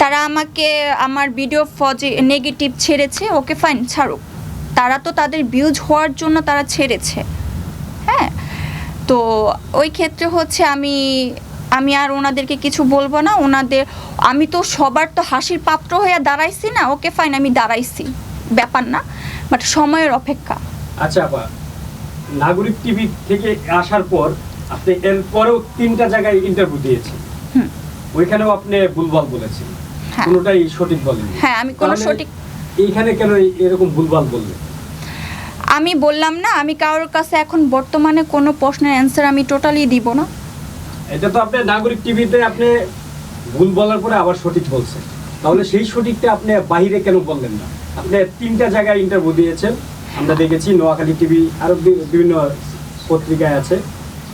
তারা আমাকে আমার ভিডিও নেগেটিভ ছেড়েছে, ওকে ফাইন, ছাড়ুক। তারা তো তাদের ভিউজ হওয়ার জন্য তারা ছেড়েছে, হ্যাঁ। তো ওই ক্ষেত্রে হচ্ছে আমি আর ওনাদেরকে কিছু বলবো না। আমি তো সবার তো হাসির পাত্র হয়ে দাঁড়াইছি না, ওকে ফাইন, আমি দাঁড়াইছি, ব্যাপার না, বাট সময়ের অপেক্ষা। আচ্ছা আপা, নাগরিক টিভি থেকে আসার পর আপনি এরপরেও 3টা জায়গায় ইন্টারভিউ দিয়েছেন, ওইখানেও আপনি ভুলভাল বলেছেন, কোনোটাই সঠিক বলেননি। হ্যাঁ, আমি কোনো সঠিক, এইখানে কেন এরকম ভুলভাল বললেন? আমি বললাম না, আমি কারোর কাছে এখন বর্তমানে কোনো প্রশ্নের অ্যান্সার আমি টোটালি দিব না। এটা তো আপনি নাগরিক টিভিতে আপনি ভুল বলার পরে আবার সঠিক বলছেন, তাহলে সেই সঠিকটা আপনি বাইরে কেন বললেন না? আপনি 3টা জায়গায় ইন্টারভিউ দিয়েছেন, আমরা দেখেছি, নোয়াখালী টিভি, আরো বিভিন্ন পত্রিকায় আছে,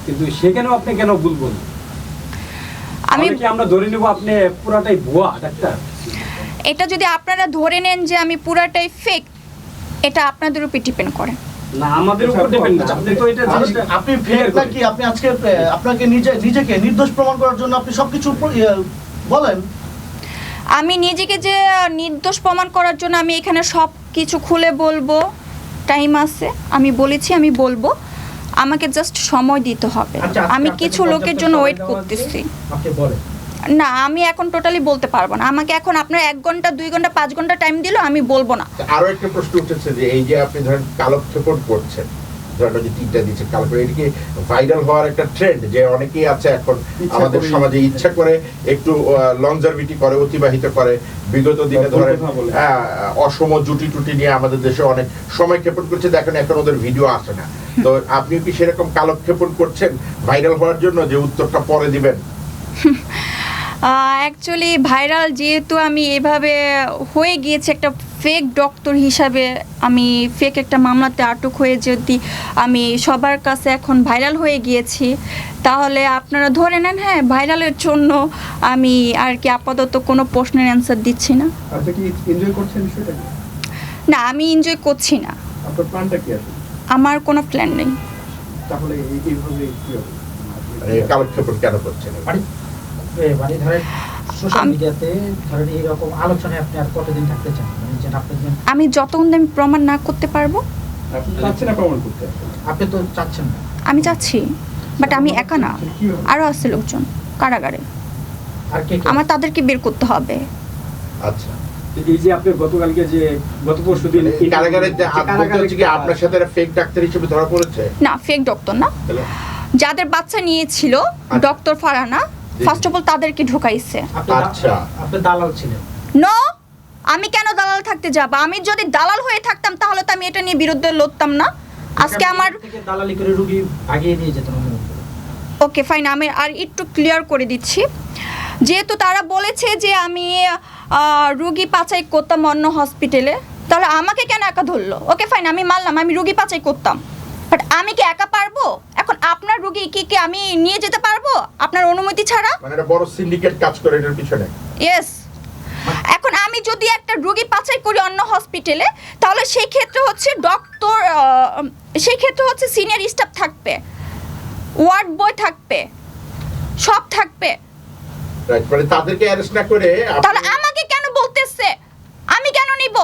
কিন্তু সেখানেও আপনি কেন ভুল বললেন? আমরা ধরে নেব আপনি পুরাটাই ভুয়া ডাক্তার? এটা যদি আপনারা ধরে নেন যে আমি পুরাটাই ফেক, এটা আপনাদের উপর ডিপেন্ড করে না, আমাদের উপর ডিপেন্ড না। আপনি তো এটা আপনি ফেক নাকি আপনি আজকে আপনাকে নিজেকে নির্দোষ প্রমাণ করার জন্য আপনি সবকিছু বলেন? আমি নিজেকে যে নির্দোষ প্রমাণ করার জন্য আমি এখানে সব কিছু খুলে বলবো, টাইম আছে, আমি বলেছি আমি বলবো, আমাকে জাস্ট সময় দিতে হবে। আমি কিছু লোকের জন্য ওয়েট করতেছি। আপনি বলেন। না, আমি এখন টোটালি বলতে পারবো না। আমাকে এখন আপনার 1 ঘন্টা 2 ঘন্টা 5 ঘন্টা টাইম দিলেও আমি বলবো না। আরো একটা প্রশ্ন উঠেছে যে এই যে আপনি ধরেন কালক্ষেপণ করছেন, ধরেন যে 3টা দিচ্ছে কালক্ষেপণ, এটা কি ভাইরাল হওয়ার একটা ট্রেন্ড? যে অনেকেই আছে এখন আমাদের সমাজে ইচ্ছা করে একটু লংজারভিটি করে, অতিবাহিত করে, বিগত দিনে ধরেন অসম জুটি টুটি নিয়ে আমাদের দেশে অনেক সময় ক্ষেপণ করছে, দেখেন এখন ওদের ভিডিও আসে না। তো আপনিও কি সেরকম কালক্ষেপণ করছেন ভাইরাল হওয়ার জন্য, যে উত্তরটা পরে দিবেন? অ্যাকচুয়ালি ভাইরাল যেহেতু আমি এভাবে হয়ে গিয়েছে একটা ফেক ডক্টর হিসাবে, আমি ফেক একটা মামলাতে আটক হয়ে যদি আমি সবার কাছে এখন ভাইরাল হয়ে গিয়েছি, তাহলে আপনারা ধরে নেন হ্যাঁ ভাইরালের জন্য আমি আর কি আপাতত কোনো প্রশ্নের অ্যান্সার দিচ্ছি না। আপনি কি এনজয় করছেন বিষয়টা? না, আমি এনজয় করছি না। আপনার প্ল্যানটা কি আছে? আমার কোনো প্ল্যান নেই। তাহলে এইভাবে কি হবে? কালক্ষেপণ কেন করছেন? মানে ধরেন সোশ্যাল মিডিয়াতে ধরেন এইরকম আলোচনায় আপনি আর কতদিন থাকতে চান? মানে যে আমি যতক্ষণ আমি প্রমাণ না করতে পারবো। আপনি চাচ্ছেন না প্রমাণ করতে? আপনি তো চাচ্ছেন না। আমি চাচ্ছি, বাট আমি একা না, আরো আছে লোকজন কারাগারে, আর কে? আমার তাদেরকে বের করতে হবে। আচ্ছা, এই যে আপনি গতকালকে যে গত পরশুদিন কারাগারে কি আপনার সাথে ফেক ডাক্তার হিসেবে ধরা পড়েছে? না, ফেক ডক্টর না, যাদের বাচ্চা নিয়েছিল doctor Farhana, first of all তাদেরকে ঢুকাইছে। আচ্ছা, আপনি দালাল ছিলেন? নো, আমি কেন দালাল থাকতে যাব? আমি যদি দালাল হয়ে থাকতাম তাহলে তো আমি এটা নিয়ে বিরুদ্ধে লড়তাম না। আজকে আমার থেকে দালালি করে রোগী ভাগিয়ে নিয়ে যেতেন। ওকে ফাইন, আমি আর একটু ক্লিয়ার করে দিচ্ছি। যেহেতু তারা বলেছে যে আমি রুগী পাচাই করতাম অন্য হসপিটালে, তাহলে আমাকে কেন একা ধরলো? ওকে ফাইন, আমি মানলাম আমি রুগী পাচাই করতাম, বাট আমি কি একা পারবো? এখন আপনার রুগী কি আমি নিয়ে যেতে পারবো আপনার অনুমতি ছাড়া? মানে এটা বড় সিন্ডিকেট কাজ করে এর পিছনে। ইয়েস। এখন আমি যদি একটা রুগী পাচাই করি অন্য হসপিটালে, তাহলে সেই ক্ষেত্রে হচ্ছে ডক্টর, সেই ক্ষেত্রে হচ্ছে সিনিয়র স্টাফ থাকবে, ওয়ার্ড বয় থাকবে, সব থাকবে। রাইট, মানে তাদেরকে অ্যারেস্ট না করে তাহলে আমাকে কেন বলতেছে? আমি কেন নিব?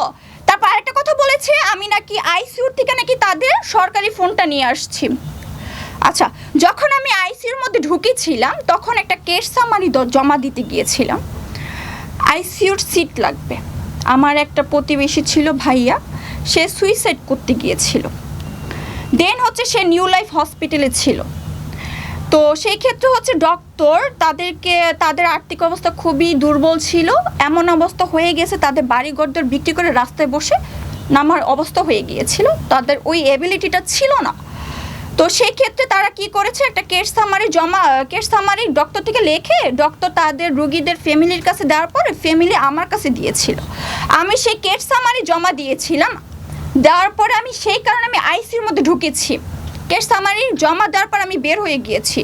তারপর আরেকটা কথা বলেছে আমি নাকি আইসিইউ থেকে নাকি তাদের সরকারি ফোনটা নিয়ে আসছি। আচ্ছা, যখন আমি আইসিইউর মধ্যে ঢুকেছিলাম তখন একটা কেস সামারি জমা দিতে গিয়েছিলাম। আইসিইউর সিট লাগবে। আমার একটা প্রতিবেশী ছিল ভাইয়া, সে সুইসাইড করতে গিয়েছিল, দেন হচ্ছে সে নিউ লাইফ হসপিটালে ছিল। তো সেই ক্ষেত্রে হচ্ছে ডক্টর তাদের আর্থিক অবস্থা খুবই দুর্বল ছিল, এমন অবস্থা হয়ে গেছে তাদের বাড়িঘরদর বিক্রি করে রাস্তায় বসে নামার অবস্থা হয়ে গিয়েছিল, তাদের ওই এবিলিটিটা ছিল না। তো সেই ক্ষেত্রে তারা কি করেছে, একটা কেস সামারি ডক্টর থেকে লেখে ডক্টর তাদের রোগীদের ফ্যামিলির কাছে দেওয়ার পরে ফ্যামিলি আমার কাছে দিয়েছিল। আমি সেই কেস সামারি জমা দিয়েছিলাম, দেওয়ার পরে আমি সেই কারণে আমি আইসিইউর মধ্যে ঢুকেছি। কেস সামারি জমা দেওয়ার পর আমি বের হয়ে গিয়েছি,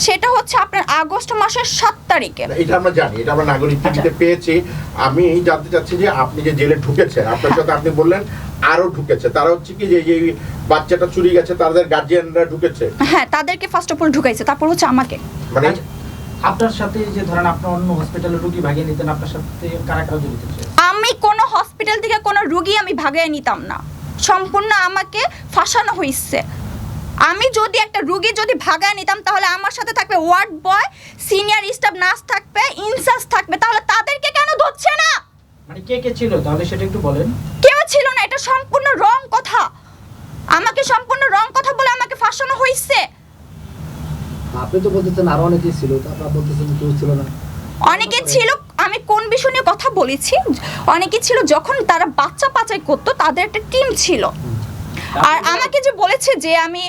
সেটা হচ্ছে আপনার আগস্ট মাসের 7 তারিখে। এটা আমরা জানি, এটা আমরা নাগরিক টিভিতে পেয়েছি। আমি জানতে চাচ্ছি যে আপনি যে জেলে ঢুকেছেন, আপনার সাথে আপনি বললেন আরো ঢুকেছে, তারা হচ্ছে কি যে বাচ্চাটা চুরি গেছে তাদের গার্জিয়ানরা ঢুকেছে? হ্যাঁ, তাদেরকে ফার্স্ট অফ অল ঢুকাইছে, তারপর হচ্ছে আমাকে। মানে আপনার সাথে যে ধরেন আপনি অন্য হসপিটালে রোগী ভাগিয়ে নিতেন, আপনার সাথে কারা কারা জড়িত ছিল? আমি কোনো হসপিটাল থেকে কোনো রুগী আমি ভাগায় নিতাম না, সম্পূর্ণ আমাকে ফাঁসানো হয়েছে। আমি যদি একটা রুগী যদি ভাগায় নিতাম তাহলে আমার সাথে থাকবে ward boy, senior staff nurse থাকবে, ইনচার্জ থাকবে, তাহলে তাদেরকে কেন ধরছে না? মানে কে কে ছিল তাহলে সেটা একটু বলেন। কেউ ছিল না, এটা সম্পূর্ণ রং কথা। আমাকে সম্পূর্ণ রং কথা বলে আমাকে ফাঁসানো হয়েছে। আপনি তো বলতেছেন আরো অনেকেই ছিল, তো আপনারা বলতেছেন কেউ ছিল না। অনেকে ছিল, আমি কোন বিষয় নিয়ে কথা বলেছি, অনেকে ছিল যখন তারা বাচ্চা পাচাই করতো তাদের একটা টিম ছিল। আর আমাকে যে বলেছে যে আমি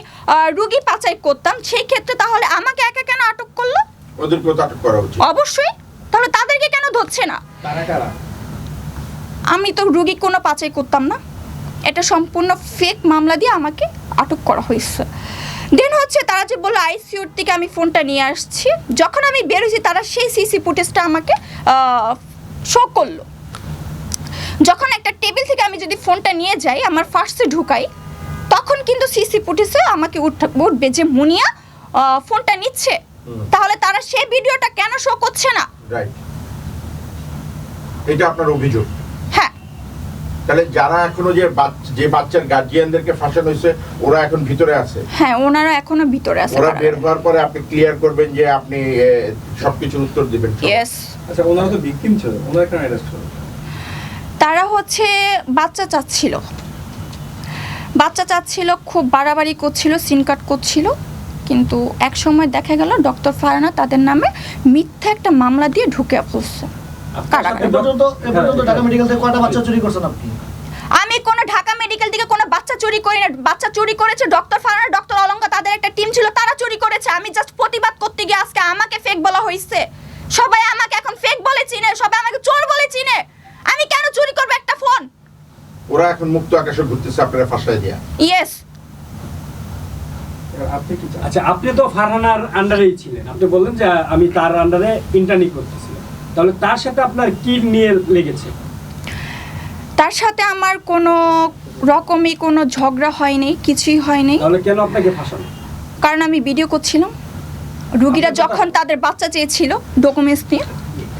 রুগী পাচাই করতাম, সেই ক্ষেত্রে তাহলে আমাকে একা কেন আটক করলো? ওদেরকে তো আটক করা উচিত। অবশ্যই, তাহলে তাদেরকে কেন ধরছে না? তারা কারা? আমি তো রুগী কোনো পাচাই করতাম না, এটা সম্পূর্ণ ফেক মামলা দিয়ে আমাকে আটক করা হয়েছে। দেন হচ্ছে তারা যে বললো আইসিইউর থেকে আমি ফোনটা নিয়ে আসছি, যখন আমি বেরোছি তারা সেই সিসি ফুটেজটা আমাকে শো করলো। যখন একটা টেবিল থেকে আমি যদি ফোনটা নিয়ে যাই, আমার ফার্স্টে ঢুকাই, তখন কিন্তু সিসি ফুটেজে আমাকে উঠবে যে মুনিয়া ফোনটা নিচ্ছে। তাহলে তারা সেই ভিডিওটা কেন শো করছে না? রাইট, এটা আপনার অভিযোগ। হ্যাঁ, তাহলে যারা এখনো যে বাচ্চার গার্জিয়ানদেরকে ফাঁসানো হয়েছে ওরা এখন ভিতরে আছে? হ্যাঁ, ওনারা এখনো ভিতরে আছে। ওরা বের হওয়ার পরে আপনি ক্লিয়ার করবেন যে আপনি সবকিছুর উত্তর দিবেন? ইয়েস। আচ্ছা, ওনারা তো ভিকটিম ছিল, ওনারা কেন অ্যারেস্ট হলো? তারা হচ্ছে বাচ্চা চাচ্ছিল, খুব বাড়াবাড়ি করছিল, সিন কাট করছিল, কিন্তু এক সময় দেখা গেল ডক্টর ফারহানা তাদের নামে মিথ্যা একটা মামলা দিয়ে ঢুকে পড়ছে কারাগারে। এ পর্যন্ত ঢাকা মেডিকেল থেকে কয়টা বাচ্চা চুরি করছেন আপনি? আমি কোনো ঢাকা মেডিকেল থেকে কোনো বাচ্চা চুরি করি না। বাচ্চা চুরি করেছে ডক্টর ফারহানা, ডক্টর অলঙ্কা, তাদের একটা টিম ছিল, তারা চুরি করেছে। আমি জাস্ট প্রতিবাদ করতে গিয়ে আজকে আমাকে ফেক বলা হয়েছে। সবাই আমাকে এখন ফেক বলে চিনে, সবাই আমাকে চোর বলে চিনে। আমি কেন চুরি করবো একটা ফোন? ওরা এখন মুক্ত আকাশে ঘুরতেছে আপনারা ফাঁসায় দিয়া। ইয়েস। এবার আপনি কি চান? আচ্ছা, আপনি তো ফারহানার আন্ডারেই ছিলেন, আপনি বললেন যে আমি তার আন্ডারে ইন্টার্নি করতেছিলাম, তাহলে তার সাথে আপনার কি নিয়ে লেগেছে? তার সাথে আমার কোনো রকমই কোনো ঝগড়া হয়নি, কিছুই হয়নি। তাহলে কেন আপনাকে ফাঁসানো? কারণ আমি ভিডিও করছিলাম। রুগীরা যখন তাদের বাচ্চা চেয়েছিল ডকুমেন্টস নিয়ে,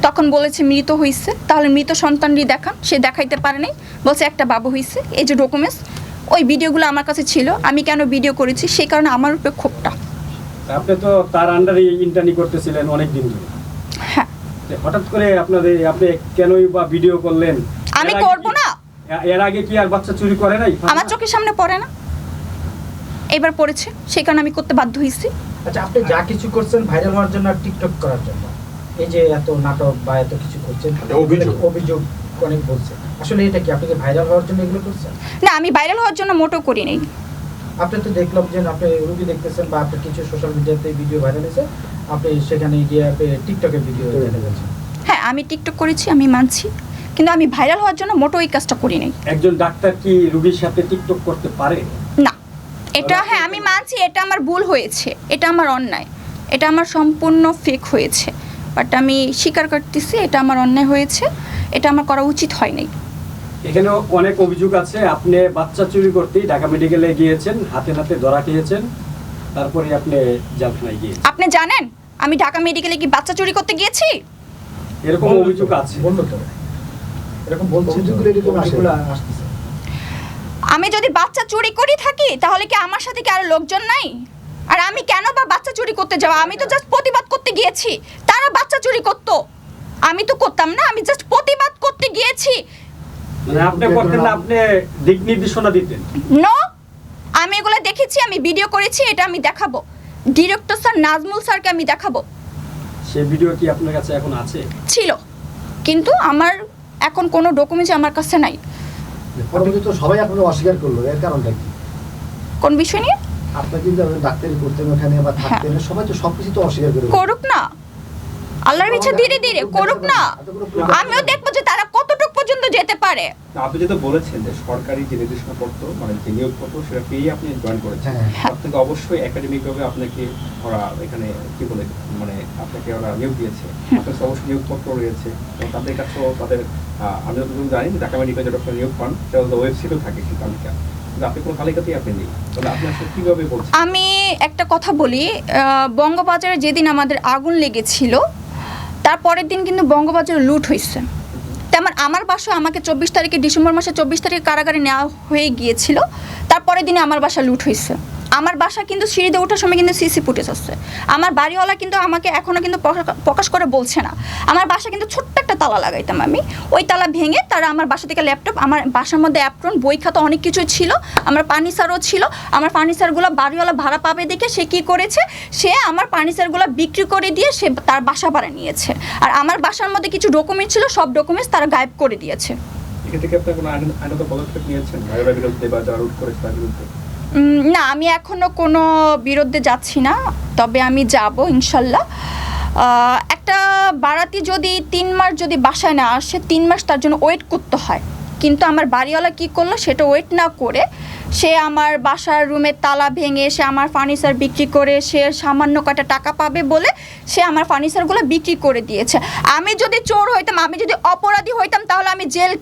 তখন বলেছে মৃত হয়েছে, তাহলে মৃত সন্তানটি দেখান, সে দেখাইতে পারে নাই, বলছে একটা বাবু হয়েছে, এই যে ডকুমেন্টস। ওই ভিডিওগুলো আমার কাছে ছিল, আমি কেন ভিডিও করেছি সেই কারণে আমার উপরে ক্ষোভটা। আপনি তো তার আন্ডারে ইন্টার্নি করতেছিলেন অনেক দিন ধরে, হ্যাঁ। হঠাৎ করে আপনি কেনই বা ভিডিও করলেন? আমি এর আগে করব কি- না। এর আগে কি আর বাচ্চা চুরি করে নাই? আমার চোখের সামনে পড়ে না, এবার পড়েছে, সেই কারণে আমি করতে বাধ্য হয়েছি। আচ্ছা, আপনি যা কিছু করছেন ভাইরাল হওয়ার জন্য আর টিকটক করার জন্য, এই যে এত নাটক বা এত কিছু করছেন, অভিযোগ অনেক বলছে, আসলে এটা কি আপনি কি ভাইরাল হওয়ার জন্য এগুলো করছেন? না, আমি ভাইরাল হওয়ার জন্য মোটেও করি নাই। আপনি তো দেখলাম যে আপনি রুগী দেখতেছেন বা আপনি কিছু সোশ্যাল মিডিয়াতে ভিডিও ভাইরাল হয়েছে, আপনি সেখানে গিয়ে টিকটকে ভিডিও দেখে যাচ্ছেন। হ্যাঁ, আমি টিকটক করেছি, আমি মানছি, কিন্তু আমি ভাইরাল হওয়ার জন্য মোটেও এই কাজটা করি নাই। একজন ডাক্তার কি রোগীর সাথে টিকটক করতে পারে? না, এটা হ্যাঁ আমি মানছি, এটা আমার ভুল হয়েছে, এটা আমার অন্যায়, এটা আমার সম্পূর্ণ ফেক হয়েছে, বাট আমি স্বীকার করতেছি এটা আমার অন্যায় হয়েছে, এটা আমার করা উচিত হয় নাই। এখানে অনেক অভিযোগ আছে, আপনি বাচ্চা চুরি করতেই ঢাকা মেডিকেলে গিয়েছেন, হাতে নাতে ধরা খেয়েছেন, তারপরে আপনি জেলখানায় গিয়েছেন। আপনি জানেন আমি ঢাকা মেডিকেলে কি বাচ্চা চুরি করতে গিয়েছি? এরকম অভিযোগ আছে। বললো তো, এরকম বলছে, অভিযোগগুলো এরকম আসে। অভিযোগগুলো আসতেছে। আমি যদি বাচ্চা চুরি করি থাকি তাহলে কি আমার সাথে কি আরো লোকজন নাই? আর আমি কেন বা বাচ্চা চুরি করতে যাবো? আমি তো জাস্ট প্রতিবাদ করতে গিয়েছি, তারা বাচ্চা চুরি করতো, আমি তো করতাম না, আমি জাস্ট প্রতিবাদ করতে গিয়েছি। মানে আপনি করতেন না, আপনি দিক নির্দেশনা দিতেন? নো, আমি এগুলো দেখেছি, আমি ভিডিও করেছি, এটা আমি দেখাবো, ডিরেক্টর স্যার নাজমুল স্যারকে আমি দেখাবো। সেই ভিডিও কি আপনার কাছে এখন আছে? ছিল, কিন্তু আমার এখন কোনো ডকুমেন্টস আমার কাছে নাই। পরবর্তী তো সবাই আপনাকে অস্বীকার করলো, এর কারণটা কি? কোন বিষয় নিয়ে? আপনার কিন্তু ডাক্তারি করতেন ওখানে বা থাকতেন, সবাই তো সবকিছু তো অস্বীকার করে। করুক না, আল্লাহর ইচ্ছা ধীরে ধীরে করুক না, আমিও দেখবো যে তারা কতটুকু পর্যন্ত যেতে পারে। আপনি যেটা বলেছেন যে সরকারি যে নির্দেশনাপত্র মানে যে নিয়োগপত্র সেটা পেয়ে আপনি জয়েন করেছেন, হ্যাঁ। আপনাকে অবশ্যই একাডেমিকভাবে আপনাকে ওরা এখানে কি বলে মানে আপনাকে ওরা নিয়োগ দিয়েছে, আপনার কাছে অবশ্যই নিয়োগপত্র রয়েছে এবং তাদের কাছেও তাদের আমি যতটুকু জানি ঢাকা মেডিকেল যখন নিয়োগ পান সেটা ওয়েবসাইটেও থাকে সেই তালিকা। কিন্তু আপনি কোনো তালিকাতেই আপনি নেই, তাহলে আপনি আসলে কিভাবে বলছেন? আমি একটা কথা বলি, বঙ্গবাজারে যেদিন আমাদের আগুন লেগেছিল তারপরের দিন কিন্তু বঙ্গবাজারে লুট হয়েছে। তেমন আমার বাসা আমাকে 24 তারিখে, ডিসেম্বর মাসে 24 তারিখে কারাগারে নেওয়া হয়ে গিয়েছিল, তারপরের দিনে আমার বাসা লুট হয়েছে। আমার বাসা কিন্তু সিঁড়িতে ওঠার সময় কিন্তু সিসি ফুটেজ আছে। আমার বাড়িওয়ালা কিন্তু আমাকে এখনও কিন্তু প্রকাশ করে বলছে না। আমার বাসা কিন্তু ছোট্ট একটা তালা লাগাইতাম আমি, ওই তালা ভেঙে তারা আমার বাসা থেকে ল্যাপটপ, আমার বাসার মধ্যে অ্যাপ্রন, বই খাতা অনেক কিছু ছিল, আমার ফার্নিচারও ছিল। আমার ফার্নিচারগুলো বাড়িওয়ালা ভাড়া পাবে দেখে সে কী করেছে, সে আমার ফার্নিচারগুলো বিক্রি করে দিয়ে সে তার বাসা ভাড়া নিয়েছে। আর আমার বাসার মধ্যে কিছু ডকুমেন্ট ছিল, সব ডকুমেন্টস তারা গায়েব করে দিয়েছে। এক্ষেত্রে কি আপনার কোনো আইনত পদক্ষেপ নিয়েছেন ভাইরাল বিরুদ্ধে বা যারা রুট করেছে তার বিরুদ্ধে? না, আমি এখনও কোনো বিরুদ্ধে যাচ্ছি না, তবে আমি যাব ইনশাল্লাহ। একটা বারাতি যদি 3 মাস যদি বাসায় না আসে, 3 মাস তার জন্য ওয়েট করতে হয়। কিন্তু আমার বাড়িওয়ালা কী করলো, সেটা ওয়েট না করে সে আমার বাসার রুমের তালা ভেঙে সে আমার ফার্নিচার বিক্রি করে সে সামান্য কটা টাকা পাবে বলে সে আমার ফার্নিচারগুলো বিক্রি করে দিয়েছে। আমি যদি চোর হইতাম, আমি যদি অপরাধী হইতাম, তাহলে আমি জেল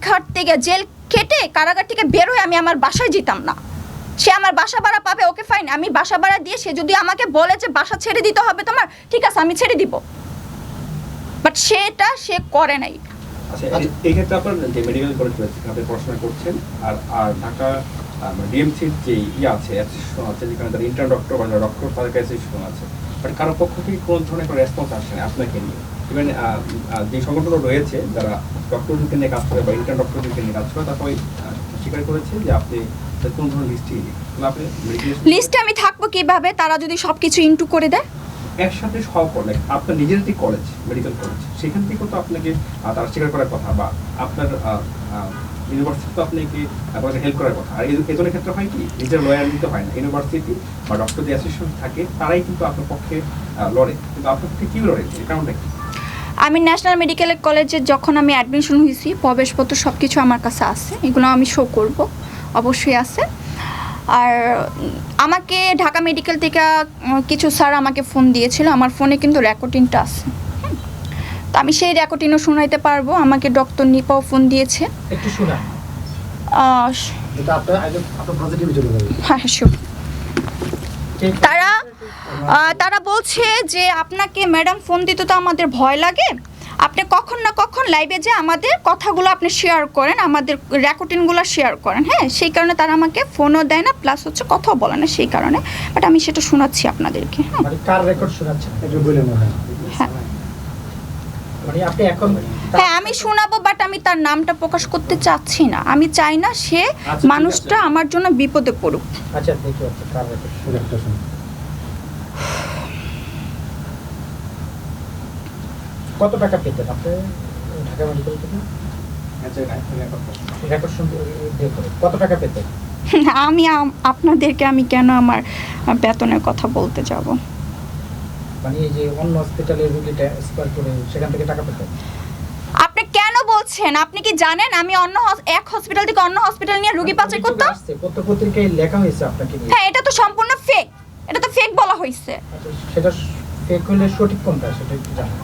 খেটে কারাগার থেকে বের হয়ে আমি আমার বাসায় যেতাম না। সে আমার বাসা ভাড়া পাবে, ওকে ফাইন, আমি বাসা ভাড়া দিয়ে সে যদি আমাকে বলে যে বাসা ছেড়ে দিতে হবে তোমার, ঠিক আছে আমি ছেড়ে দিব, বাট সেটা সে করে নাই। আচ্ছা, এই ক্ষেত্রে আপনার যে মেডিকেল কলেজ রয়েছে আপনি পড়াশোনা করছেন, আর ঢাকা ডিএমসির যে আছে অ্যাসোসিয়েশন আছে, যেখানে তার ইন্টার্ন ডক্টর বা ডক্টর তাদের অ্যাসোসিয়েশন আছে, বাট কারো পক্ষ থেকে কোনো ধরনের কোনো রেসপন্স আসছে না আপনাকে নিয়ে। ইভেন যে সংগঠনগুলো রয়েছে যারা ডক্টরদেরকে নিয়ে কাজ করে বা ইন্টার্ন ডক্টরদেরকে নিয়ে কাজ করে, তারপরে স্বীকার করেছে যে আপনি কোন ধরনের লিস্টে আমি থাকবো কিভাবে, তারা যদি সব কিছু ইনটু করে দেয় একসাথে সব করলে আপনার নিজের যে কলেজ মেডিকেল কলেজ সেখান থেকে তো আপনাকে তারা স্বীকার করার কথা, বা আপনার ইউনিভার্সিটি তো আপনাকে আপনাকে হেল্প করার কথা। আর এজনের ক্ষেত্রে হয় কি, নিজের লয়ার নিতে হয় না, ইউনিভার্সিটি বা ডক্টর যে অ্যাসোসিয়েশন থাকে তারাই কিন্তু আপনার পক্ষে লড়ে, কিন্তু আপনার পক্ষে কি লড়ে, এই কারণটা কি? আমি ন্যাশনাল মেডিকেল কলেজে যখন আমি অ্যাডমিশন হয়েছি, প্রবেশপত্র সব কিছু আমার কাছে আছে, এগুলো আমি শো করব, অবশ্যই আছে। আর আমাকে ঢাকা মেডিকেল থেকে কিছু স্যার আমাকে ফোন দিয়েছিল, আমার ফোনে কিন্তু রেকর্ডিংটা আছে, তো আমি সেই রেকর্ডিংও শোনাইতে পারবো। আমাকে ডক্টর নিপাও ফোন দিয়েছে, একটু শোনা। এটা আপনার পজিটিভই চলে যাবে। হ্যাঁ শিওর। তারা বলছে যে আপনাকে ম্যাডাম ফোন দিতে তো আমাদের ভয় লাগে, আপনি কখন না কখন লাইভে যে আমাদের কথাগুলো আপনি শেয়ার করেন, আমাদের রেকর্ডিংগুলো শেয়ার করেন। হ্যাঁ, সেই কারণে তারা আমাকে ফোনও দেয় না, প্লাস হচ্ছে কথাও বলে না, সেই কারণে। বাট আমি সেটা শোনাচ্ছি আপনাদেরকে। হ্যাঁ, মানে কার রেকর্ড শোনাচ্ছেন একটু বলে না। হ্যাঁ মানে আপনি এখন হ্যাঁ আমি শোনাবো, বাট আমি তার নামটা প্রকাশ করতে চাচ্ছি না। আমি চাই না সে মানুষটা আমার জন্য বিপদে পড়ুক। আচ্ছা দেখি হচ্ছে কার রেকর্ড। একটা শুনুন। কত টাকা পেতেন আপনি ঢাকা মেডিকেল থেকে রেকর্ড শুনতে কত টাকা পেতেন? আমি আপনাদেরকে আমি কেন আমার বেতনের কথা বলতে যাব? মানে এই যে অন্য হসপিটালের রুগীটা স্কয়ার করে সেখান থেকে টাকা পেতেন? আপনি কেন বলছেন? আপনি কি জানেন আমি অন্য এক হসপিটাল থেকে অন্য হসপিটাল নিয়ে রোগী পাচার করতাম? কত পত্রিকায় লেখা হয়েছে আপনাকে নিয়ে। হ্যাঁ, এটা তো সম্পূর্ণ ফেক, এটা তো ফেক বলা হয়েছে। আচ্ছা, সেটা ফেক হলে সঠিক কোনটা সেটা একটু জানেন?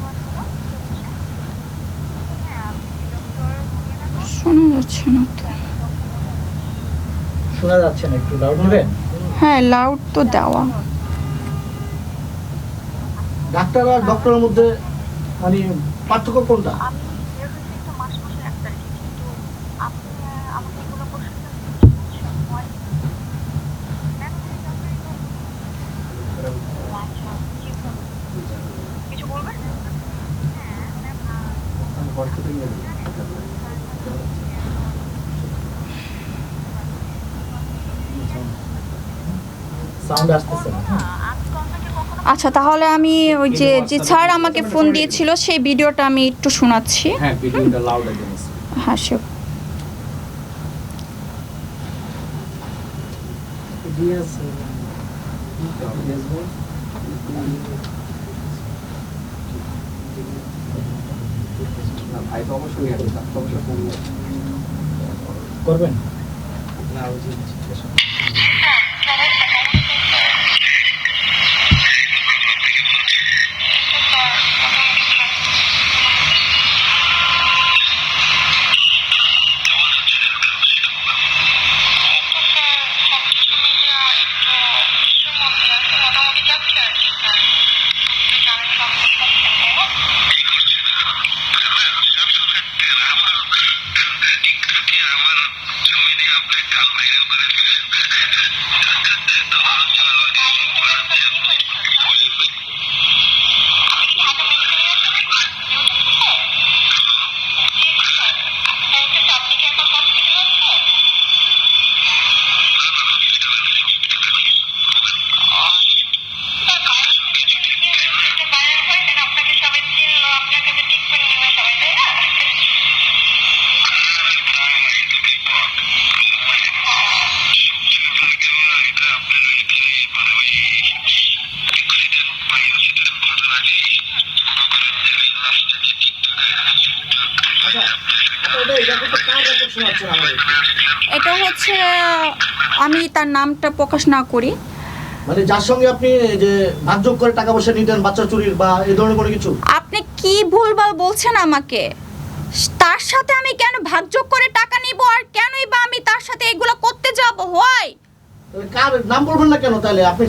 শোনা যাচ্ছে না তো। শোনা যাচ্ছে না, একটু লাউড দিবেন? হ্যাঁ, লাউড তো দেওয়া। ডাক্তার আর ডক্টরের মধ্যে মানে পার্থক্য কোনটা? সাউন্ড আসতেছে না। আচ্ছা, তাহলে আমি ওই যে স্যার আমাকে ফোন দিয়েছিল সেই ভিডিওটা আমি একটু শোনাচ্ছি। হ্যাঁ, ভিডিওটা লাউড একদম আছে। হ্যাঁ শিওর। ভাই তো অবশ্যই করবেন না, ওই যে আচ্ছা আপনারা এটা করতে কার রেকর্ড শোনাচ্ছেন আমাদের? এটা হচ্ছে আমি তার নামটা প্রকাশ না করি। মানে যার সঙ্গে আপনি যে ভাগযোগ করে টাকা পয়সা নিতেন বাচ্চা চুরির বা এই ধরনের কোনো কিছু? আপনি কি ভুলভাল বলছেন আমাকে? তার সাথে আমি কেন ভাগযোগ করে টাকা নিব, আর কেনই বা আমি তার সাথে এগুলো করতে যাব? হয় কার নাম বলবেন না কেন তাহলে? আপনি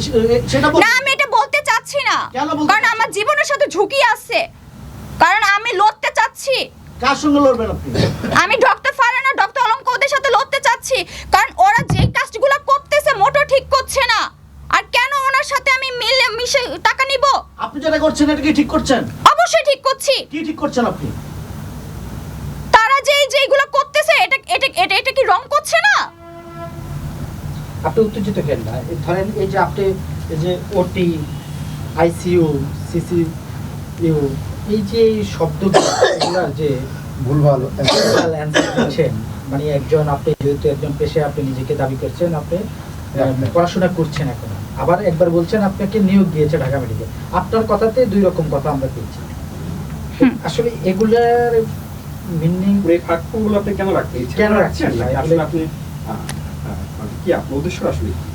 সেটা না, বলুন। আমি এটা বলতে চাচ্ছি না, কেন বলতে কারণ চাচ্ছেন? আমার জীবনের সাথে ঝুঁকি আছে, কারণ আমি লড়তে চাচ্ছি। কার সঙ্গে লড়বেন আপনি? আমি ডক্টর ফারহান আর ডক্টর অলঙ্ক ওদের সাথে লড়তে চাচ্ছি, কারণ ওরা যেই কাজগুলো করতেছে মোটো ঠিক করছে না। আর কেন ওনার সাথে আমি মিলে মিশে টাকা নিব? আপনি যেটা করছেন এটা কি ঠিক করছেন? অবশ্যই ঠিক করছি। কি ঠিক করছেন আপনি? তারা যেইগুলো করতেছে এটা এটা এটা এটা কি রং করছে না? আপনি উত্তেজিত কেন না? ধরেন এই যে আপনি এই যে ওটি, আইসিইউ, সিসিইউ, এই যে শব্দগুলো যে ভুলভাল অ্যান্সার দিচ্ছেন, মানে একজন আপনি যেহেতু একজন পেশায় আপনি নিজেকে দাবি করছেন, আপনি পড়াশোনা করছেন, এখন আবার একবার বলছেন আপনাকে নিয়োগ দিয়েছে ঢাকা মেডিকেল। আপনার কথাতে দুই রকম কথা আমরা পেয়েছি। আসলে এগুলার মিনিং এই ফাঁকগুলো আপনি কেন রাখতে ইচ্ছা কেন রাখছেন? রাখছেন? আসলে আপনি মানে কি আপনার উদ্দেশ্য আসলে কি?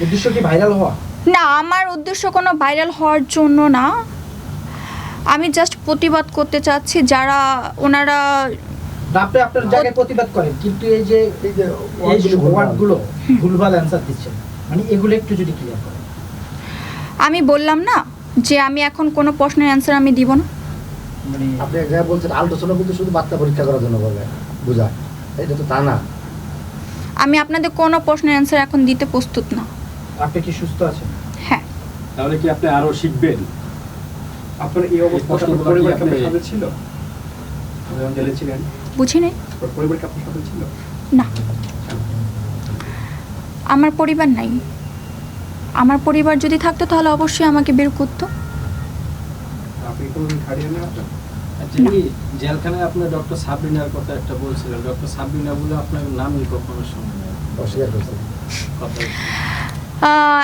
উদ্দেশ্য কি ভাইরাল হওয়া? না, আমার উদ্দেশ্য কোনো ভাইরাল হওয়ার জন্য না। আমি জাস্ট প্রতিবাদ করতে চাচ্ছি যারা ওনারা না, আপনি আপনার জায়গায় প্রতিবাদ করেন, কিন্তু এই যে ওয়ার্ডগুলো ভুলভাল অ্যান্সার দিচ্ছেন, মানে এগুলো একটু যদি ক্লিয়ার করেন। আমি বললাম না যে আমি এখন কোনো প্রশ্নের অ্যান্সার আমি দিব না। মানে আপনি এক জায়গায় বলছেন আল্ট্রাসাউন্ড কিন্তু শুধু বাচ্চা পরীক্ষা করার জন্য বলে বুঝা, এটা তো তা না। আমি আপনাদের কোনো প্রশ্নের অ্যান্সার এখন দিতে প্রস্তুত না। আপনি কি সুস্থ আছেন? হ্যাঁ। তাহলে কি আপনি আরো শিখবেন? আপনার এই অবস্থা প্রশ্নগুলো আপনার পরিবার কি কি আপনার আপনি- সাথে ছিল? আপনি যখন জেলে ছিলেন বুঝি নাই? আপনার পরিবার কি আপনার সাথে ছিল? না, আমার পরিবার নাই। আমার পরিবার যদি থাকতো তাহলে অবশ্যই আমাকে বের করতো। আপনি কোনোদিন ছাড়িয়ে নেন আপনার? যিনি জেলখানায় আপনার ডক্টর সাবরিনার কথা একটা বলছিলেন, ডক্টর সাবরিনা বলে আপনার নামই কখনো শুনে নাই অস্বীকার করছে কথা।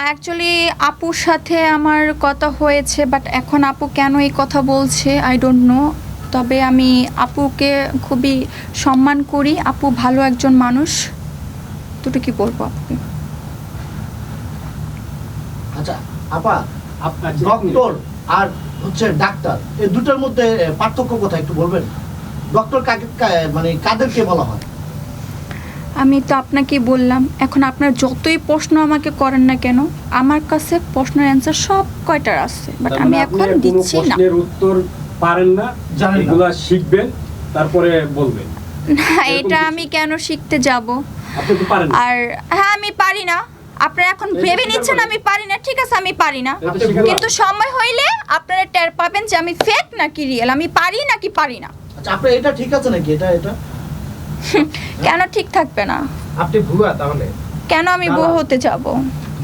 অ্যাকচুয়ালি আপুর সাথে আমার কথা হয়েছে, বাট এখন আপু কেন এই কথা বলছে আই ডোন্ট নো। তবে আমি আপুকে খুবই সম্মান করি, আপু ভালো একজন মানুষ, দুটো কি বলবো আপুকে। আচ্ছা আপা, আপনার ডক্টর আর হচ্ছে ডাক্তার এই দুটোর মধ্যে পার্থক্য কোথায় একটু বলবেন? ডক্টর কাকে মানে কাদেরকে বলা হয়? আমি তো আপনাকে বললাম, এখন আপনার যতই প্রশ্ন আমাকে করেন না কেন, আমার কাছে প্রশ্নের অ্যান্সার সব কয়টার আছে, বাট তার আমি মানে আপনি এখন কোনো দিচ্ছি না। প্রশ্নের উত্তর পারেন না, জানেন না। এগুলা শিখবেন তারপরে বলবেন। না, এটা আমি কেন শিখতে যাব? আপনি তো পারেন না। আর হ্যাঁ, আমি পারি না। আপনারা এখন এটা ভেবে স্বীকার নিচ্ছেন করেন। আমি পারি না, ঠিক আছে আমি পারি না, এটা স্বীকার কিন্তু সময় হইলে আপনারা টের পাবেন যে আমি ফেক নাকি রিয়েল, আমি পারি নাকি পারি না। আচ্ছা আপনার এটা ঠিক আছে নাকি? এটা এটা কেন ঠিক থাকবে না? আপনি ভুয়া তাহলে? কেন আমি বউ হতে যাব?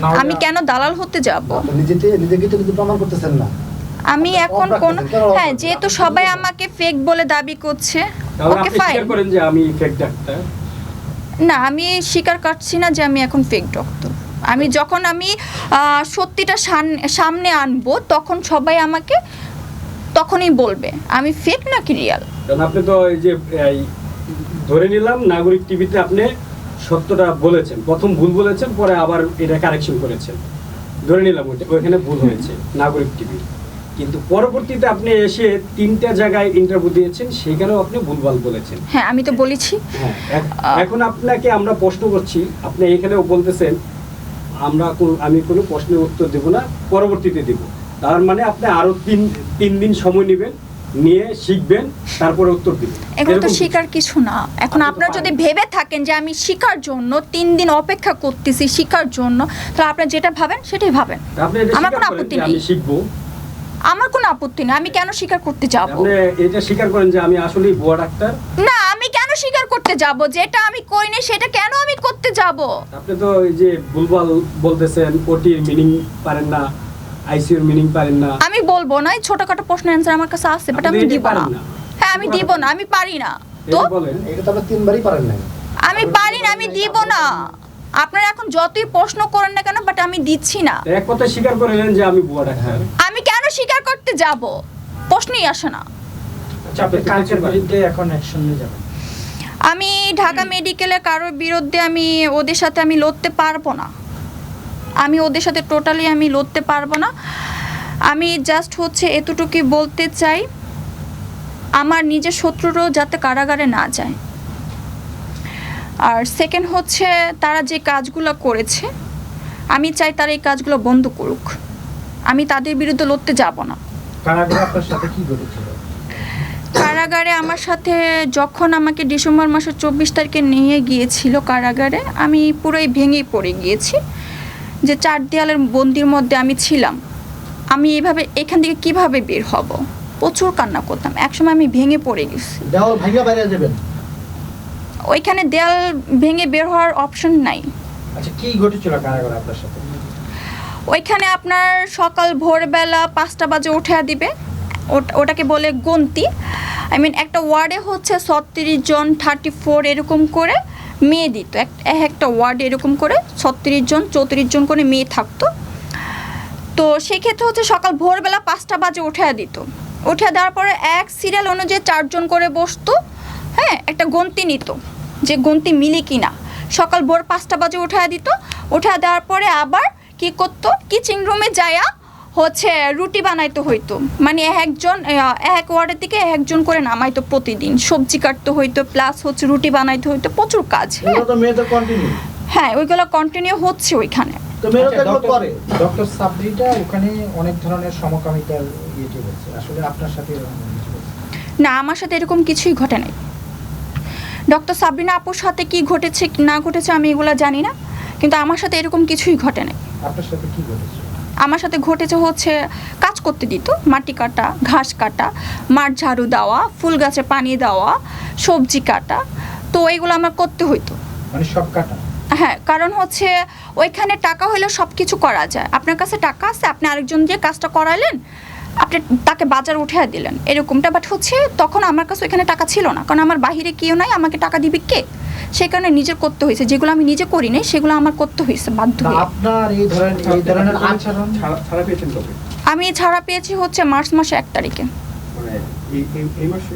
না হলে আমি কেন দালাল হতে যাব? আপনি নিজেকে তো কিন্তু প্রমাণ করতেছেন না। আমি এখন অপ্রাকৃতিক, কোন কেন হ্যাঁ, অপ্রাকৃতিক? যেহেতু সবাই আমাকে ফেক বলে দাবি করছে, তাহলে ওকে আপনি ফাইন। স্বীকার করেন যে আমি ফেক ডাক্তার। না, আমি স্বীকার করছি না যে আমি এখন ফেক ডক্টর। আমি যখন আমি সত্যিটা সামনে আনবো তখন সবাই আমাকে তখনই বলবে আমি ফেক নাকি রিয়াল। কারণ আপনি তো এই যে এই ধরে নিলাম নাগরিক টিভিতে আপনি সত্যটা বলেছেন, প্রথম ভুল বলেছেন, পরে আবার এটা কারেকশন করেছেন, ধরে নিলাম ওইখানে ভুল হয়েছে নাগরিক টিভি, কিন্তু পরবর্তীতে আপনি এসে 3টা জায়গায় ইন্টারভিউ দিয়েছেন, সেখানেও আপনি ভুলভাল বলেছেন। হ্যাঁ, আমি তো বলেছি। হ্যাঁ, এখন আপনাকে আমরা প্রশ্ন করছি, আপনি এখানেও বলতেছেন আমি কোনো প্রশ্নের উত্তর দেব না, পরবর্তীতে দেব। তার মানে আপনি আরো তিন দিন সময় নেবেন, নিয়ে শিখবেন, তারপরে উত্তর দিবেন। এগুলো তো এরকম শিকার কিছু না। এখন আপনারা যদি ভেবে থাকেন যে আমি শিকার জন্য 3 দিন অপেক্ষা করতেছি শিকার জন্য, তাহলে আপনারা যেটা ভাবেন সেটাই ভাবেন। আপনি এটা আমার স্বীকার কোনো করেন আপত্তি যে নেই। আমি শিখবো, আমার কোনো আপত্তি নেই, আমি কেন স্বীকার করতে যাব? আপনি এটা স্বীকার করেন যে আমি আসলেই ভুয়া ডাক্তার। না, আমি কেন স্বীকার করতে যাব? যেটা আমি করিনি সেটা কেন আমি করতে যাব? আপনি তো এই যে ভুলভাল বলতেছেন, ওটির মিনিং পারেন না, আইসিইউর মিনিং পারেন না। আমি বলবো না, এই ছোটখাটো প্রশ্নের অ্যান্সার আমার কাছে আছে, বাট আমি আপনি এটা দিব না। পারেন না। হ্যাঁ, আমি দিব না, আমি পারি না। তো এটা বলেন। এটা তো আপনি 3 বারই পারেন নাই। আমি পারি না, আমি দিব না। আপনারা এখন যতই প্রশ্ন করেন না কেন, বাট আমি দিচ্ছি না। এক কথায় স্বীকার করে নেন যে আমি ভুয়া ডাক্তার। আমি কেন স্বীকার করতে যাব? প্রশ্নই আসে না। আচ্ছা, আপনি কালকের বিরুদ্ধে এখন অ্যাকশন নিয়ে যাবেন? আমি ঢাকা মেডিকেলে কারোর বিরুদ্ধে আমি ওদের সাথে আমি লড়তে পারবো না। আমি ওদের সাথে টোটালি আমি লড়তে পারবো না। আমি জাস্ট হচ্ছে এতটুকুই বলতে চাই, আমার নিজের শত্রুরও যাতে কারাগারে না যায়। আর সেকেন্ড হচ্ছে, তারা যে কাজগুলো করেছে আমি চাই তারা এই কাজগুলো বন্ধ করুক। আমি তাদের বিরুদ্ধে লড়তে যাব না। কারাগারে আপনার সাথে কি ঘটেছিল? কারাগারে আমার সাথে যখন আমাকে ডিসেম্বর মাসের 24 তারিখে নিয়ে গিয়েছিল কারাগারে, আমি পুরোই ভেঙে পড়ে গিয়েছি। যে 4 দেয়ালের বন্দির মধ্যে আমি ছিলাম, আমি এভাবে এখান থেকে কিভাবে বের হব? প্রচুর কান্না করতাম, একসময় আমি ভেঙে পড়ে গেছি। দেওয়াল ভাঙিয়া বাইরে যাবেন। ওইখানে দেয়াল ভেঙে বের হওয়ার অপশন নাই। আচ্ছা, কি ঘটেছিল কারাগারে আপনার সাথে? ওইখানে আপনার সকাল ভোরবেলা 5টা বাজে উঠে দিবে, ওটাকে বলে গন্তি। আই মিন একটা ওয়ার্ডে হচ্ছে 36 জন, 34 এরকম করে মেয়ে দিত। একটা ওয়ার্ডে এরকম করে 36 জন, 34 জন করে মেয়ে থাকতো। তো সেক্ষেত্রে হচ্ছে সকাল ভোরবেলা 5টা বাজে উঠে দিত। উঠে দেওয়ার পরে এক সিরিয়াল অনুযায়ী 4 জন করে বসতো। হ্যাঁ, একটা গন্তি নিত যে গন্তি মিলে কিনা। সকাল ভোর 5টা বাজে উঠে দিত। উঠে দেওয়ার পরে আবার কি করতো, কিচেন রুমে যায়া হচ্ছে রুটি বানাইতে হইতো। মানে একজন এক ওয়ার্ডের থেকে একজন করে নামাইতো প্রতিদিন। সবজি কাটতে হইতো, প্লাস হচ্ছে রুটি বানাইতে হইতো, প্রচুর কাজ। এগুলো তো মেয়েদের কন্টিনিউ। হ্যাঁ, ওইগুলো কন্টিনিউ হচ্ছে ওইখানে। তো মেয়েরা তো এগুলো করে। ডক্টর সাবরিটা ওখানে অনেক ধরনের সমকামিতার ইয়ে বলছে, আসলে আপনার সাথে এরকম কিছু বলছে? না, আমার সাথে এরকম কিছুই ঘটে নাই। ডক্টর সাবরিনা আপুর সাথে কি ঘটেছে না ঘটেছে আমি এগুলো জানি না, কিন্তু আমার সাথে এরকম কিছুই ঘটে নাই। আপনার সাথে কি ঘটেছে? আমার সাথে ঘটেছে হচ্ছে কাজ করতে দিত, মাটি কাটা, ঘাস কাটা, মাঠ ঝাড়ু দেওয়া, ফুল গাছে পানি দেওয়া, সবজি কাটা। তো এগুলো আমার করতে হইতো। মানে সব কাটা? হ্যাঁ, কারণ হচ্ছে ওইখানে টাকা হলে সব কিছু করা যায়। আপনার কাছে টাকা আছে, আপনি আরেকজন দিয়ে কাজটা করাইলেন, আপনি তাকে বাজার উঠে দিলেন, এরকমটা। বাট হচ্ছে তখন আমার কাছে ওইখানে টাকা ছিল না, কারণ আমার বাহিরে কেউ নাই, আমাকে টাকা দিবে কে? সেই কারণে নিজের করতে হয়েছে। যেগুলো আমি নিজে করি নাই সেগুলো আমার করতে হয়েছে বাধ্য হয়ে। আপনার এই ধরনের আচরণ ছাড়া পেয়েছেন কবে? আমি ছাড়া পেয়েছি হচ্ছে মার্চ মাসে 1 তারিখে। মানে এই মাসে?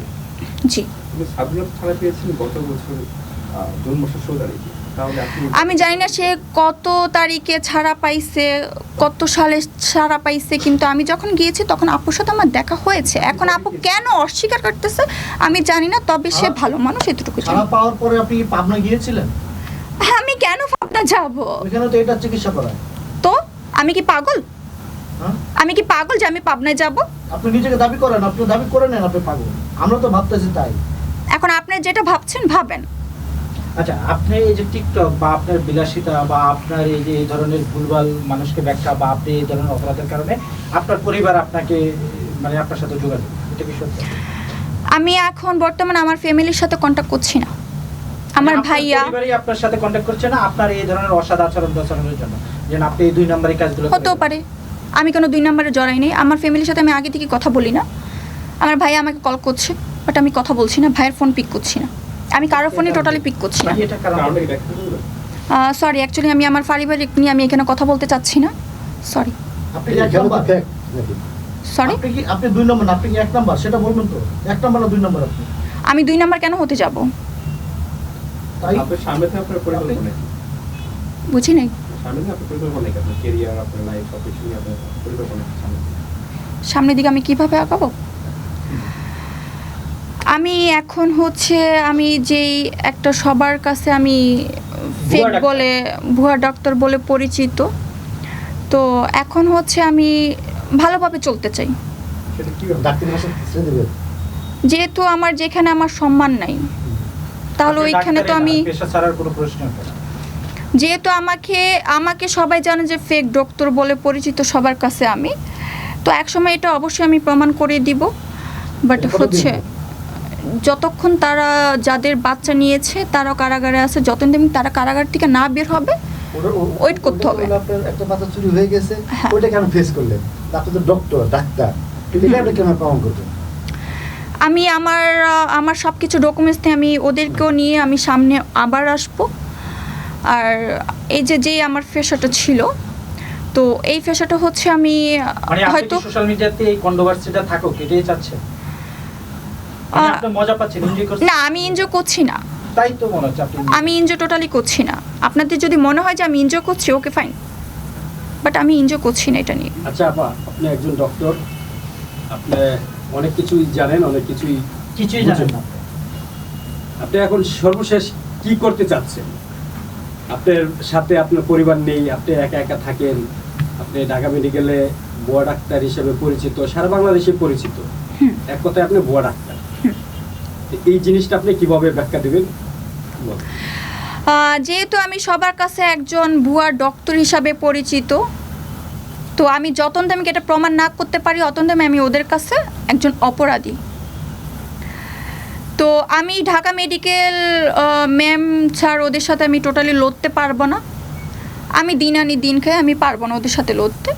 জি। কিন্তু সাবরিনা ছাড়া পেয়েছেন গত বছর জুন মাসের 16 তারিখে। তাহলে আপনি আমি জানি না সে কত তারিখে ছাড়া পাইছে, কত সালে ছাড়া পাইছে, কিন্তু আমি যখন গিয়েছি তখন আপুর সাথে আমার দেখা হয়েছে। এখন আপু কেন অস্বীকার করতেছে আমি জানি না, তবে সে ভালো মানুষ, এতটুকু জানি। ছাড়া পাওয়ার পরে আপনি কি পাবনা গিয়েছিলেন? আমি কেন পাবনা যাব? ওইখানে তো এটা চিকিৎসা করায়। তো আমি কি পাগল? হ্যাঁ? আমি কি পাগল যে আমি পাবনায় যাব? আপনি নিজেকে দাবি করেন, আপনি দাবি করে নেন আপনি পাগল। আমরা তো ভাবতেছি তাই। এখন আপনি যেটা ভাবছেন ভাবেন। আচ্ছা, আপনি এই যে টিকটক বা আপনার বিলাসিতা বা আপনার এই যে এই ধরনের ভুলভাল মানুষকে ব্যাখ্যা বা আপনি এই ধরনের অপরাধের কারণে আপনার পরিবার আপনাকে মানে আপনার সাথে যোগাযোগ, এটা কি সত্যি? আমি এখন বর্তমানে আমার ফ্যামিলির সাথে কন্ট্যাক্ট করছি না। আমার আপনার ভাইয়া পরিবারই আপনার সাথে কন্ট্যাক্ট করছে না আপনার এই ধরনের অসৎ আচরণের জন্য, যে আপনি এই 2 নম্বরই কাজগুলো হতেও পারে। আমি কোনো 2 নম্বরে জড়াই নেই। আমার ফ্যামিলির সাথে আমি আগে থেকে কথা বলি না। আমার ভাইয়া আমাকে কল করছে, বাট আমি কথা বলছি না, ভাইয়ের ফোন পিক করছি না। আমি কারোর ফোনে টোটালি পিক করছি না। এটা কারণ কারণটা কি ব্যাখ্যা করবেন? সরি, অ্যাকচুয়ালি আমি আমার পারিবারিক নিয়ে আমি এখানে কথা বলতে চাচ্ছি না। সরি আপনি কি 1 নাম্বার? সরি। আপনি 2 নম্বর না, আপনি কি 1 নাম্বার সেটা বলবেন তো? 1 নাম্বার না 2 নাম্বার আপনি? আমি 2 নাম্বার কেন হতে যাব? তাই আপনার সামনে থেকে আপনার পরিকল্পনা কি? বুঝি নাই। সামনে থেকে আপনার পরিকল্পনা কি? আপনার ক্যারিয়ার, আপনার লাইফ, সব কিছু নিয়ে আপনার পরিকল্পনা কি সামনে? সামনের দিকে আমি কিভাবে আগাবো? আমি এখন হচ্ছে আমি যেই একটা সবার কাছে আমি ফেক ডাক্তার। বলে ভুয়া ডাক্তার বলে পরিচিত, তো এখন হচ্ছে আমি ভালোভাবে চলতে চাই। সেটা কি হবে? ডাক্তারের ভাষা ছেড়ে দেবেন। যেহেতু আমার যেখানে আমার সম্মান নাই, তাহলে আপনি ওইখানে তো ডাক্তারই আমি, না, পেশা ছাড়ার কোনো প্রশ্ন ওঠে না। যেহেতু আমাকে সবাই জানে যে ফেক ডক্টর বলে পরিচিত সবার কাছে আমি, তো একসময় এটা অবশ্যই আমি প্রমাণ করে দিব। বাট কতদিন? হচ্ছে যতক্ষণ তারা যাদের বাচ্চা নিয়েছে তারা কারাগারে আছে, যতদিন তারা কারাগার থেকে না বের হবে ওয়েট করতে হবে। আপনার একটা বাচ্চা চুরি হয়ে গেছে, হ্যাঁ। ওইটা কেন ফেস করলেন? আপনি তো ডাক্তার, এটা আপনি কেন প্রমাণ করবেন? আমি আমার সব কিছু ডকুমেন্টস নিয়ে আমি ওদেরকেও নিয়ে আমি সামনে আবার আসব। আর এই যে আমার ফেসাটা ছিল, তো এই ফেসাটা হচ্ছে আমি মানে আপনি হয়তো সোশ্যাল মিডিয়াতে এই কন্ট্রোভার্সিটা থাকুক এটাই চাচ্ছেন? মানে আহ, আপনি মজা পাচ্ছেন, এনজয় করছেন? না, আমি এনজয় করছি না, তাই তো মনে হচ্ছে আপনি আমি এনজয় টোটালি করছি না। আপনাদের যদি মনে হয় যে আমি এনজয় করছি, ওকে ফাইন, বাট আমি এনজয় করছি না এটা নিয়ে। আচ্ছা আপা, আপনি একজন ডক্টর, আপনি অনেক কিছুই জানেন, অনেক কিছুই কিছুই জানেন না। আপনি এখন সর্বশেষ কি করতে চাচ্ছেন? আপনার সাথে আপনার পরিবার নেই, আপনি একা একা থাকেন, আপনি ঢাকা মেডিকেলে বুয়া ডাক্তার হিসেবে পরিচিত, সারা বাংলাদেশে পরিচিত, এক কথায় আপনি বুয়া ডাক্তার। তো এই জিনিসটা আপনি কিভাবে ব্যাখ্যা দেবেন? বলুন। যেহেতু আমি সবার কাছে একজন ভুয়া ডক্টর হিসাবে পরিচিত, তো আমি যতদিন আমি এটা প্রমাণ না করতে পারি অতদিন আমি ওদের কাছে একজন অপরাধী। তো আমি ঢাকা মেডিকেল ম্যাম স্যার ওদের সাথে আমি টোটালি লড়তে পারবো না। আমি দিন আনি দিন খাই, আমি পারবো না ওদের সাথে লড়তে।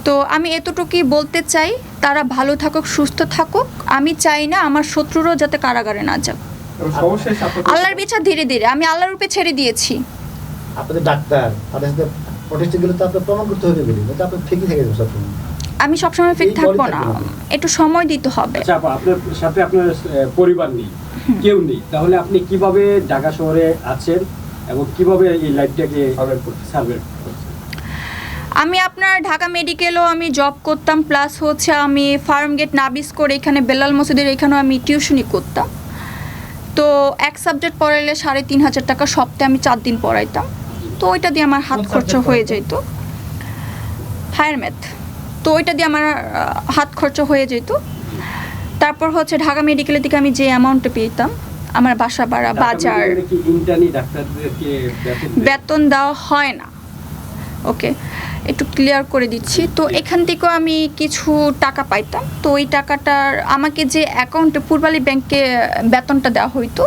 তো আমি এতটুকুই বলতে চাই, তারা ভালো থাকুক, সুস্থ থাকুক। আমি চাই না আমার শত্রুরও যাতে কারাগারে না যাক। এবং সর্বশেষ আপনার আল্লাহর বিচার ধীরে ধীরে আমি আল্লাহর উপরে ছেড়ে দিয়েছি। আপনাদের ডাক্তার, তাদের সাথে প্রটেস্টে গেলে তো আপনার প্রমাণ করতে হবে বলি, তো আপনার ঠিকই থেকে যাবে সবসময়। আমি সবসময় ফিট এই থাকবো বলই না, থাকবো না। একটু সময় দিতে হবে। আচ্ছা আপা, আপনার সাথে আপনার পরিবার নেই, কেউ নেই, তাহলে আপনি কিভাবে ঢাকা শহরে আছেন এবং কিভাবে এই লাইফটাকে সার্ভে করছেন? আমি আপনার ঢাকা মেডিকেলও আমি জব করতাম, প্লাস হচ্ছে আমি ফার্ম গেট নাবিস করে এখানে বেলাল মসজিদের এখানেও আমি টিউশনি করতাম। তো এক সাবজেক্ট পড়াইলে ৩,৫০০ টাকা সপ্তাহে আমি 4 দিন পড়াইতাম। তো ওইটা দিয়ে আমার হাত কোন খরচা subject হয়ে পড়াইতেন? যেত, হায়ার ম্যাথ। তো ওইটা দিয়ে আমার হাত খরচা হয়ে যেত। তারপর হচ্ছে ঢাকা মেডিকেলের দিকে আমি যে অ্যামাউন্টটা পেতাম, আমার বাসা ভাড়া, ঢাকা বাজার, মেডিকেলে কি ইন্টার্নি ডাক্তারদেরকে বেতন দেয়? বেতন দেওয়া হয় না। ওকে, একটু ক্লিয়ার করে দিচ্ছি। তো এখান থেকেও আমি কিছু টাকা পাইতাম। তো ওই টাকাটার আমাকে যে অ্যাকাউন্টে পূর্বালী ব্যাংকে বেতনটা দেওয়া হইতো,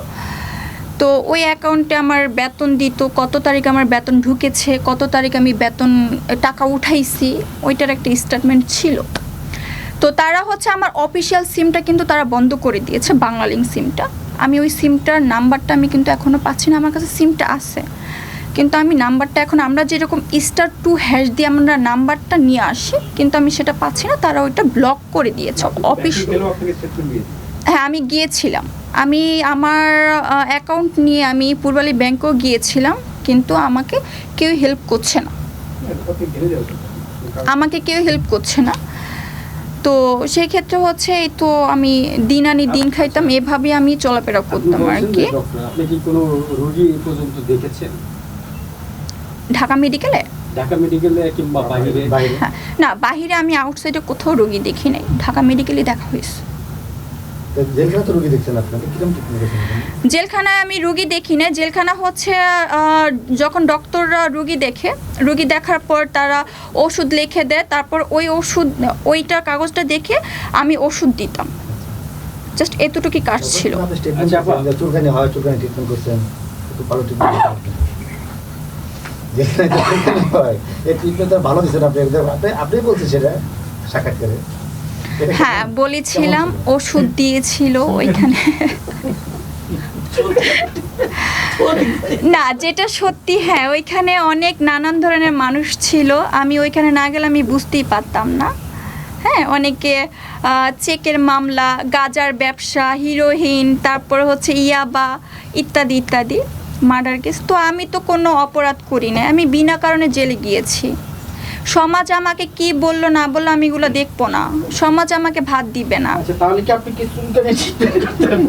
তো ওই অ্যাকাউন্টে আমার বেতন দিত, কত তারিখ আমার বেতন ঢুকেছে, কত তারিখ আমি বেতন টাকা উঠাইছি, ওইটার একটা স্টেটমেন্ট ছিল। তো তারা হচ্ছে আমার অফিসিয়াল সিমটা কিন্তু তারা বন্ধ করে দিয়েছে, বাংলালিংক সিমটা। আমি ওই সিমটার নাম্বারটা আমি কিন্তু এখনও পাচ্ছি না। আমার কাছে সিমটা আছে, কিন্তু আমি নাম্বারটা এখন আমরা যেরকম *2# দিয়ে আমরা নাম্বারটা নিয়ে আসি, কিন্তু আমি সেটা পাচ্ছি না। তারা ওইটা ব্লক করে দিয়েছে অফিস। ব্যাংকে গেলেও আপনাকে স্টেটমেন্ট দিয়ে দিই। হ্যাঁ, আমি গিয়েছিলাম, আমি আমার অ্যাকাউন্ট নিয়ে আমি পূর্বালী ব্যাংকেও গিয়েছিলাম, কিন্তু আমাকে কেউ হেল্প করছে না, আপনি ঘেরে যাবেন। আমাকে কেউ হেল্প করছে না। তো সেই ক্ষেত্রে হচ্ছে এই তো আমি দিন আনি দিন খাইতাম, এভাবে আমি চলাফেরা আপনি করতাম আর বলছেন কি। যে ডক্টর, আপনি কি কোনো রোগী এ পর্যন্ত দেখেছেন ঢাকা মেডিকেলে? ঢাকা মেডিকেলে কিংবা বাইরে? বাইরে হ্যাঁ, না, বাহিরে আমি আউটসাইডে কোথাও রোগী দেখি নাই, ঢাকা মেডিকেলে দেখা হয়েছে। তো জেলখানা তো রোগী দেখছেন আপনাকে, কিরকম ট্রিটমেন্ট করছেন এখানে? জেলখানায় আমি রুগী দেখি না। জেলখানা হচ্ছে যখন ডক্টররা রুগী দেখে, রুগী দেখার পর তারা ওষুধ লিখে দেয়, তারপর ওই ওষুধ, ওইটা কাগজটা দেখে আমি ওষুধ দিতাম। জাস্ট এতটুকুই কাজ ছিল। আপনি statement আচ্ছা, আপা। করছেন যে চুলকানি হয়, চুলকানি ট্রিটমেন্ট করছেন, একটু ভালো ট্রিটমেন্ট করছেন। যেখানে চুলকানি হয় এই ট্রিটমেন্ট ভালো দিচ্ছেন আপনি, আপনি বলছেন সেটা সাক্ষাৎকারে। এটা হ্যাঁ, কেমন? বলেছিলাম, কেমন ছিল? ওষুধ দিয়েছিল ওইখানে। না, যেটা সত্যি, হ্যাঁ, ওইখানে অনেক নানান ধরনের মানুষ ছিল। আমি ওইখানে না গেলে আমি বুঝতেই পারতাম না। হ্যাঁ, অনেকে চেকের মামলা, গাজার ব্যবসা, হিরোইন, তারপর হচ্ছে ইয়াবা, ইত্যাদি ইত্যাদি মার্ডার কেস। তো আমি তো কোনো অপরাধ করি না, আমি বিনা কারণে জেলে গিয়েছি। সমাজ আমাকে কি বললো না বললো আমি এগুলো দেখবো না, সমাজ আমাকে ভাত দিবে না। আচ্ছা, তাহলে কি আপনি কি চুলকানি ট্রিটমেন্ট করতেন?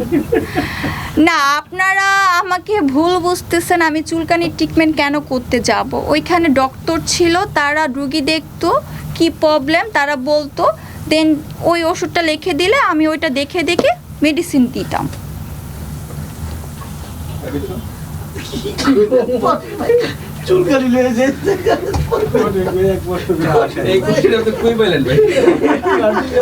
না, আপনারা আমাকে ভুল বুঝতেছেন। আমি চুলকানি ট্রিটমেন্ট কেন করতে যাব? ওইখানে ডক্টর ছিল, তারা রুগী দেখতো, কি প্রবলেম তারা বলতো, দেন ওই ওষুধটা লিখে দিলে আমি ওইটা দেখে দেখে মেডিসিন দিতাম। চুলকানি লেগে যেতে এই কোশ্চেন আপনি কই বলেন ভাই?